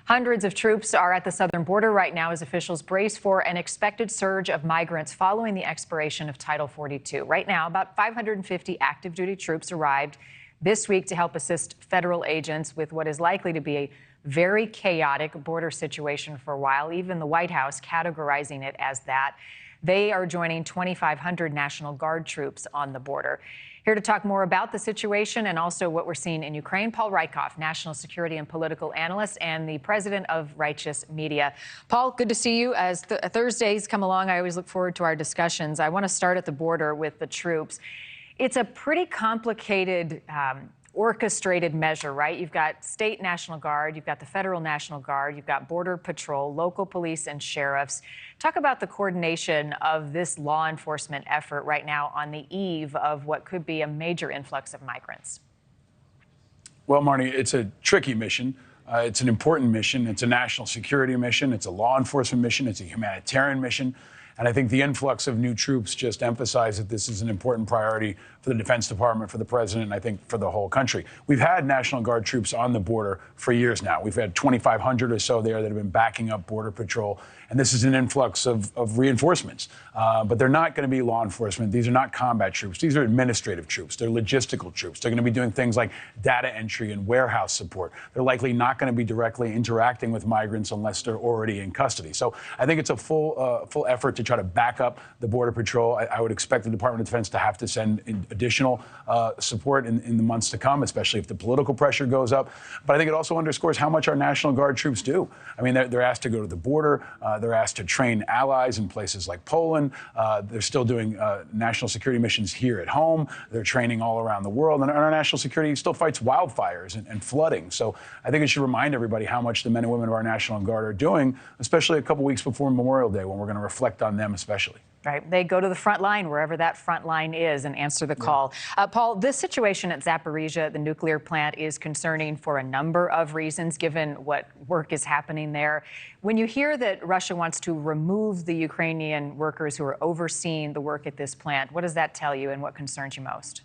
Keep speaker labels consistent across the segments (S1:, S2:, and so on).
S1: Hundreds of troops are at the southern border right now as officials brace for an expected surge of migrants following the expiration of Title 42. Right now, about 550 active duty troops arrived this week to help assist federal agents with what is likely to be a very chaotic border situation for a while, even the White House categorizing it as that. They are joining 2,500 National Guard troops on the border. Here to talk more about the situation and also what we're seeing in Ukraine, Paul Rieckhoff, national security and political analyst and the president of Righteous Media. Paul, good to see you. As Thursdays come along, I always look forward to our discussions. I want to start at the border with the troops. It's a pretty complicated orchestrated measure, right? You've got state National Guard, you've got the federal National Guard, you've got Border Patrol, local police and sheriffs. Talk about the coordination of this law enforcement effort right now on the eve of what could be a major influx of migrants.
S2: Well, Marni, it's a tricky mission. It's an important mission. It's a national security mission. It's a law enforcement mission. It's a humanitarian mission. And I think the influx of new troops just emphasized that this is an important priority for the Defense Department, for the president, and I think for the whole country. We've had National Guard troops on the border for years now. We've had 2,500 or so there that have been backing up Border Patrol. And this is an influx of reinforcements. But they're not going to be law enforcement. These are not combat troops. These are administrative troops. They're logistical troops. They're going to be doing things like data entry and warehouse support. They're likely not going to be directly interacting with migrants unless they're already in custody. So I think it's a full effort to try to back up the Border Patrol. I would expect the Department of Defense to have to send additional support in the months to come, especially if the political pressure goes up. But I think it also underscores how much our National Guard troops do. I mean, they're asked to go to the border. They're asked to train allies in places like Poland. They're still doing national security missions here at home. They're training all around the world. And our national security still fights wildfires and flooding. So I think it should remind everybody how much the men and women of our National Guard are doing, especially a couple weeks before Memorial Day, when we're going to reflect on them especially.
S1: Right. They go to the front line, wherever that front line is, and answer the call. Paul, this situation at Zaporizhzhia, the nuclear plant, is concerning for a number of reasons, given what work is happening there. When you hear that Russia wants to remove the Ukrainian workers who are overseeing the work at this plant, what does that tell you and what concerns you most?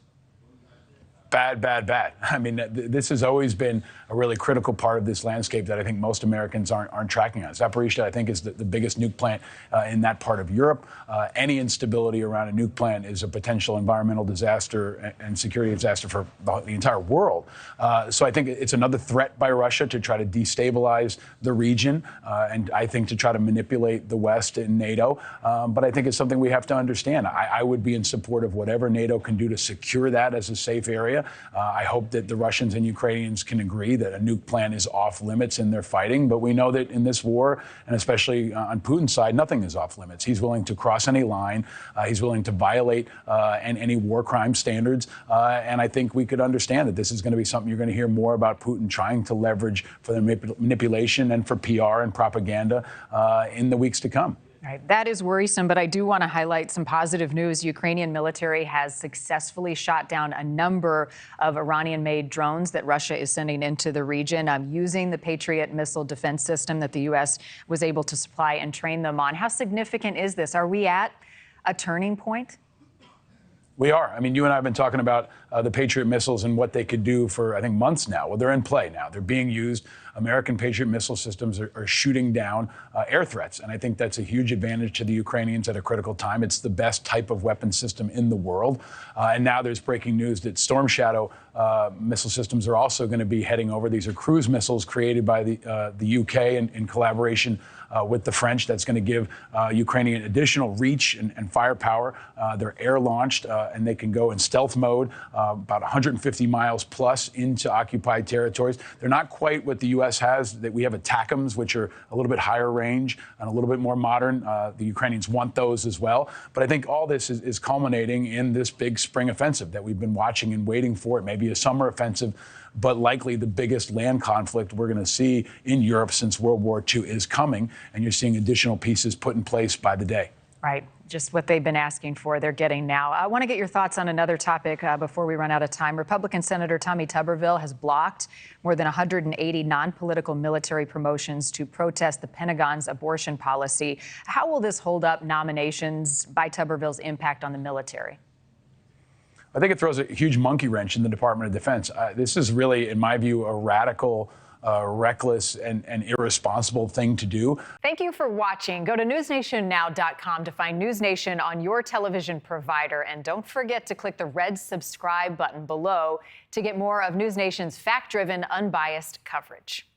S2: Bad, bad, bad. I mean, this has always been a really critical part of this landscape that I think most Americans aren't tracking on. Zaporizhzhia, I think, is the biggest nuke plant in that part of Europe. Any instability around a nuke plant is a potential environmental disaster and security disaster for the entire world. So I think it's another threat by Russia to try to destabilize the region and I think to try to manipulate the West and NATO. But I think it's something we have to understand. I would be in support of whatever NATO can do to secure that as a safe area. I hope that the Russians and Ukrainians can agree that a nuke plant is off limits in their fighting. But we know that in this war, and especially on Putin's side, nothing is off limits. He's willing to cross any line. He's willing to violate any war crime standards. And I think we could understand that this is going to be something you're going to hear more about Putin trying to leverage for the manipulation and for PR and propaganda in the weeks to come.
S1: Right. That is worrisome, but I do want to highlight some positive news. Ukrainian military has successfully shot down a number of Iranian-made drones that Russia is sending into the region, using the Patriot missile defense system that the U.S. was able to supply and train them on. How significant is this? Are we at a turning point?
S2: We are. I mean, you and I have been talking about the Patriot missiles and what they could do for, I think, months now. Well, they're in play now. They're being used. American Patriot missile systems are shooting down air threats. And I think that's a huge advantage to the Ukrainians at a critical time. It's the best type of weapon system in the world. And now there's breaking news that Storm Shadow missile systems are also going to be heading over. These are cruise missiles created by the UK in collaboration with the French. That's going to give Ukrainian additional reach and firepower. They're air launched and they can go in stealth mode about 150 miles plus into occupied territories. They're not quite what the U.S. has. That we have ATACMS, which are a little bit higher range and a little bit more modern. The Ukrainians want those as well. But I think all this is culminating in this big spring offensive that we've been watching and waiting for. It may be a summer offensive, but likely the biggest land conflict we're going to see in Europe since World War II is coming, and you're seeing additional pieces put in place by the day.
S1: Right. Just what they've been asking for, they're getting now. I want to get your thoughts on another topic before we run out of time. Republican Senator Tommy Tuberville has blocked more than 180 non-political military promotions to protest the Pentagon's abortion policy. How will this hold up nominations by Tuberville's impact on the military?
S2: I think it throws a huge monkey wrench in the Department of Defense. This is really, in my view, a radical reckless and irresponsible thing to do.
S1: Thank you for watching. Go to newsnationnow.com to find NewsNation on your television provider. And don't forget to click the red subscribe button below to get more of NewsNation's fact-driven, unbiased coverage.